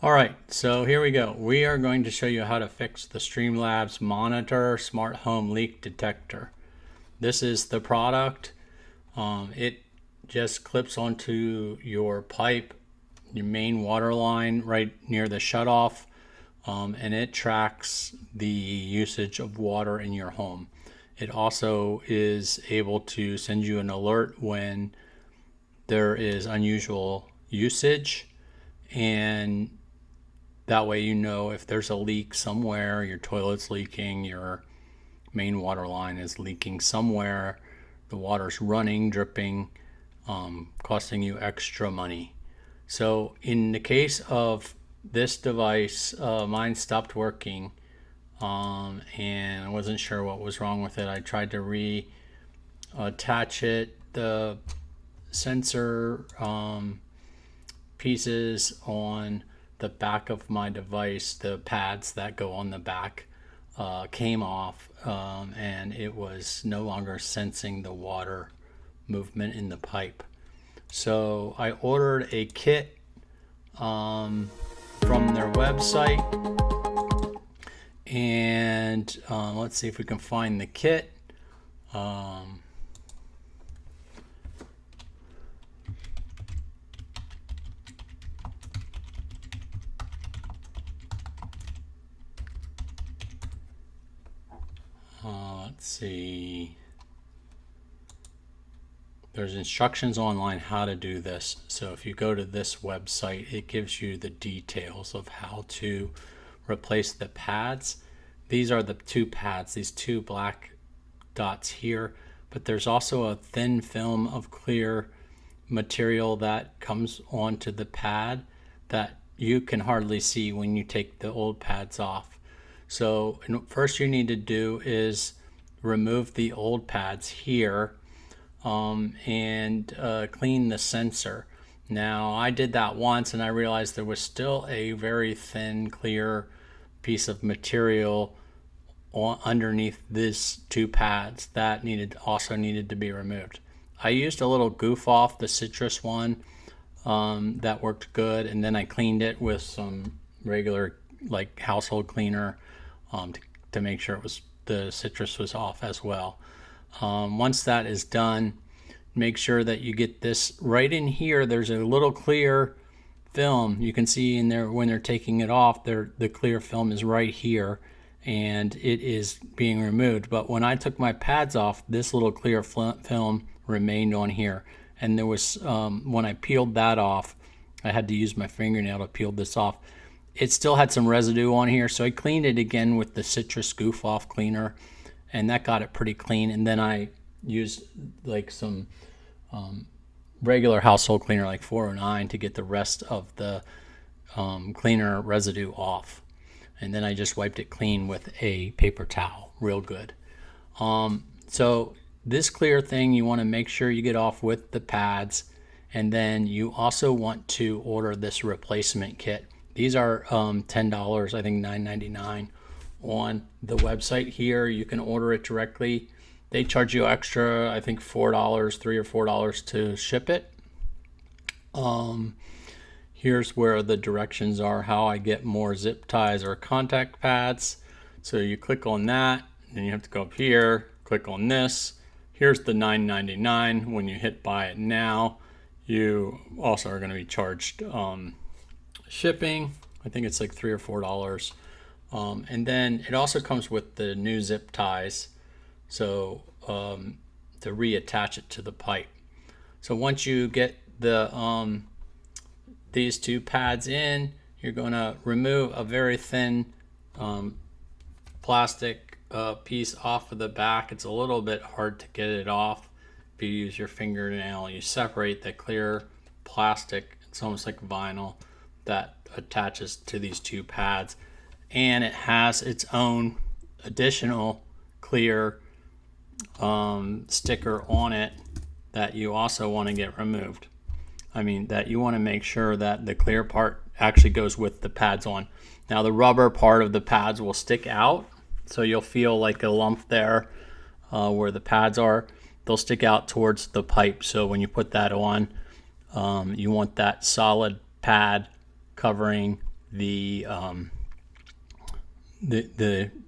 All right, so here we go. We are going to show you how to fix the Streamlabs Monitor Smart Home Leak Detector. This is the product. It just clips onto your pipe, your main water line right near the shutoff, and it tracks the usage of water in your home. It also is able to send you an alert when there is unusual usage, and that way you know if there's a leak somewhere, your toilet's leaking, your main water line is leaking somewhere, the water's running, dripping, costing you extra money. So in the case of this device, mine stopped working, and I wasn't sure what was wrong with it. I tried to reattach it. The sensor pieces on the back of my device, the pads that go on the back, came off, and it was no longer sensing the water movement in the pipe. So I ordered a kit from their website, and let's see if we can find the kit. Let's see. There's instructions online how to do this. So if you go to this website, it gives you the details of how to replace the pads. These are the two pads, these two black dots here, but there's also a thin film of clear material that comes onto the pad that you can hardly see when you take the old pads off. So first you need to do is remove the old pads here, and clean the sensor. Now I did that once and I realized there was still a very thin clear piece of material underneath these two pads that also needed to be removed. I used a little goof off, the citrus one, that worked good, and then I cleaned it with some regular like household cleaner, to make sure the citrus was off as well. Once that is done, make sure that you get this right in here. There's a little clear film. You can see in there when they're taking it off, the clear film is right here and it is being removed. But when I took my pads off, this little clear film remained on here. And there was, when I peeled that off, I had to use my fingernail to peel this off. It still had some residue on here, so I cleaned it again with the citrus goof off cleaner, and that got it pretty clean. And then I used like some regular household cleaner like 409 to get the rest of the cleaner residue off, and then I just wiped it clean with a paper towel real good. So this clear thing you want to make sure you get off with the pads, and then you also want to order this replacement kit. These are $10, I think $9.99 on the website here. You can order it directly. They charge you extra, I think $4, $3 or $4 to ship it. Here's where the directions are, how I get more zip ties or contact pads. So you click on that, then you have to go up here, click on this. Here's the $9.99. When you hit buy it now, you also are going to be charged shipping. I think it's like $3 or $4. And then it also comes with the new zip ties, so to reattach it to the pipe. So once you get the these two pads in, you're going to remove a very thin plastic piece off of the back. It's a little bit hard to get it off. If you use your fingernail, you separate the clear plastic. It's almost like vinyl that attaches to these two pads, and it has its own additional clear sticker on it that you also want to get removed. That you want to make sure that the clear part actually goes with the pads on. Now the rubber part of the pads will stick out, so you'll feel like a lump there where the pads are. They'll stick out towards the pipe, so when you put that on, you want that solid pad covering the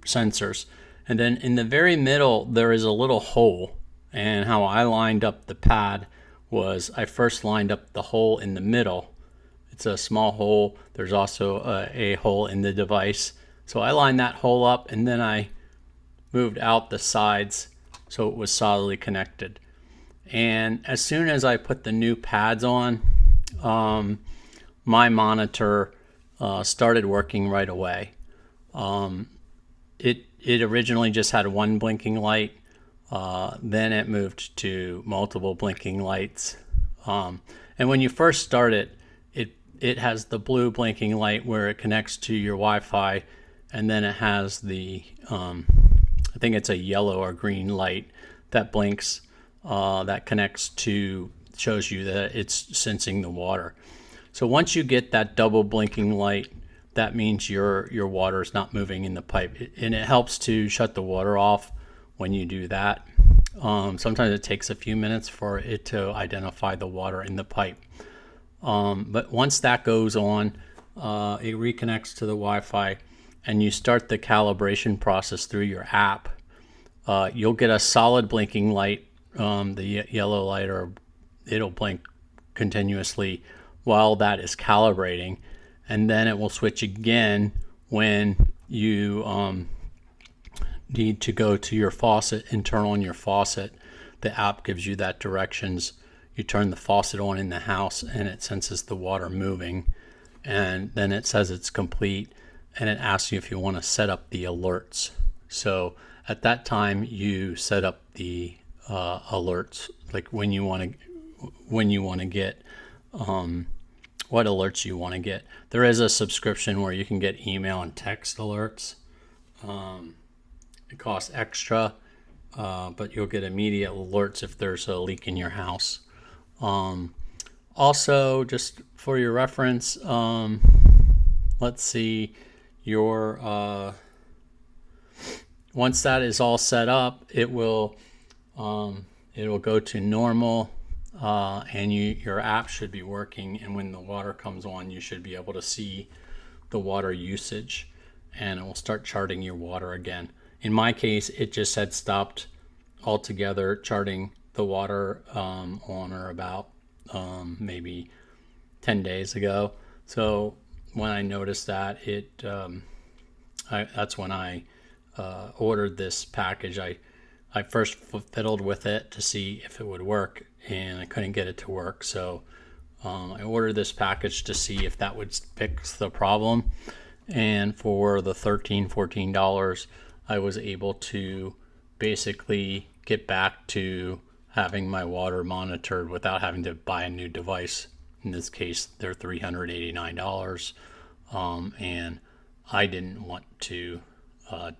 sensors. And then in the very middle, there is a little hole. And how I lined up the pad was I first lined up the hole in the middle. It's a small hole. There's also a hole in the device. So I lined that hole up, and then I moved out the sides so it was solidly connected. And as soon as I put the new pads on, my monitor started working right away. It originally just had one blinking light. Then it moved to multiple blinking lights. And when you first start it, it has the blue blinking light where it connects to your Wi-Fi, and then it has the I think it's a yellow or green light that blinks that connects to, shows you that it's sensing the water. So once you get that double blinking light, that means your water is not moving in the pipe, and it helps to shut the water off when you do that. Sometimes it takes a few minutes for it to identify the water in the pipe. But once that goes on, it reconnects to the Wi-Fi, and you start the calibration process through your app. You'll get a solid blinking light, the yellow light, or it'll blink continuously while that is calibrating, and then it will switch again when you need to go to your faucet and turn on your faucet. The app gives you that directions. You turn the faucet on in the house, and it senses the water moving, and then it says it's complete, and it asks you if you want to set up the alerts. So at that time, you set up the alerts, like when you want to get what alerts you want to get. There is a subscription where you can get email and text alerts. It costs extra, but you'll get immediate alerts if there's a leak in your house. Also, just for your reference, let's see, your once that is all set up, it will go to normal, and your app should be working, and when the water comes on, you should be able to see the water usage, and it will start charting your water again. In my case, it just had stopped altogether charting the water on or about maybe 10 days ago. So when I noticed that, that's when I ordered this package. I first fiddled with it to see if it would work, and I couldn't get it to work. So I ordered this package to see if that would fix the problem. And for the $14 I was able to basically get back to having my water monitored without having to buy a new device. In this case, they're $389, and I didn't want to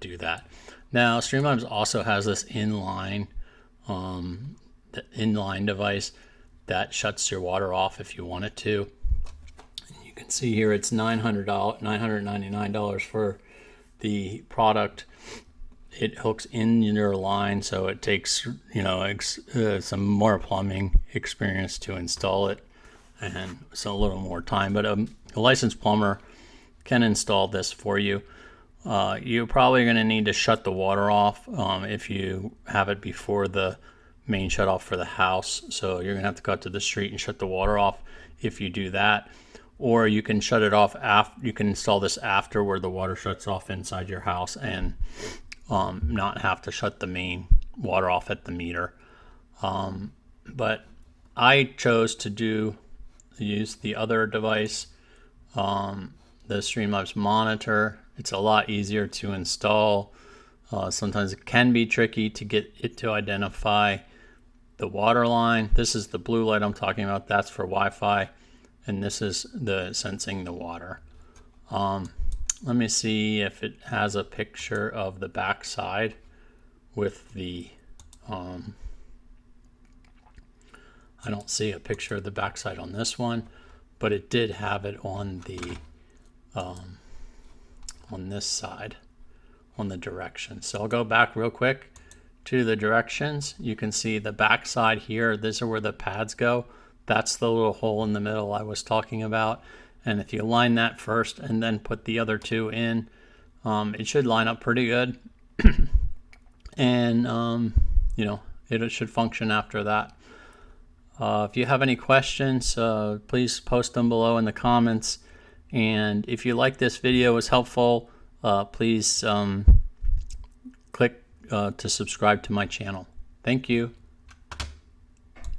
do that. Now, Streamlabs also has this inline device that shuts your water off if you want it to. You can see here it's $999 for the product. It hooks in your line, so it takes some more plumbing experience to install it, and it's a little more time. But a licensed plumber can install this for you. You're probably going to need to shut the water off if you have it before the main shut off for the house. So you're going to have to go out to the street and shut the water off if you do that. Or you can shut it off after. You can install this after, where the water shuts off inside your house, and not have to shut the main water off at the meter. But I chose to use the other device, the Streamlabs Monitor. It's a lot easier to install. Sometimes it can be tricky to get it to identify the water line. This is the blue light I'm talking about. That's for Wi-Fi, and this is the sensing the water. Let me see if it has a picture of the back side with the I don't see a picture of the backside on this one, but it did have it on the on this side, on the directions. So I'll go back real quick to the directions. You can see the back side here. These are where the pads go. That's the little hole in the middle I was talking about. And if you line that first and then put the other two in, it should line up pretty good. And you know, it should function after that. If you have any questions, please post them below in the comments. And if you like this video was helpful, please click to subscribe to my channel. Thank you.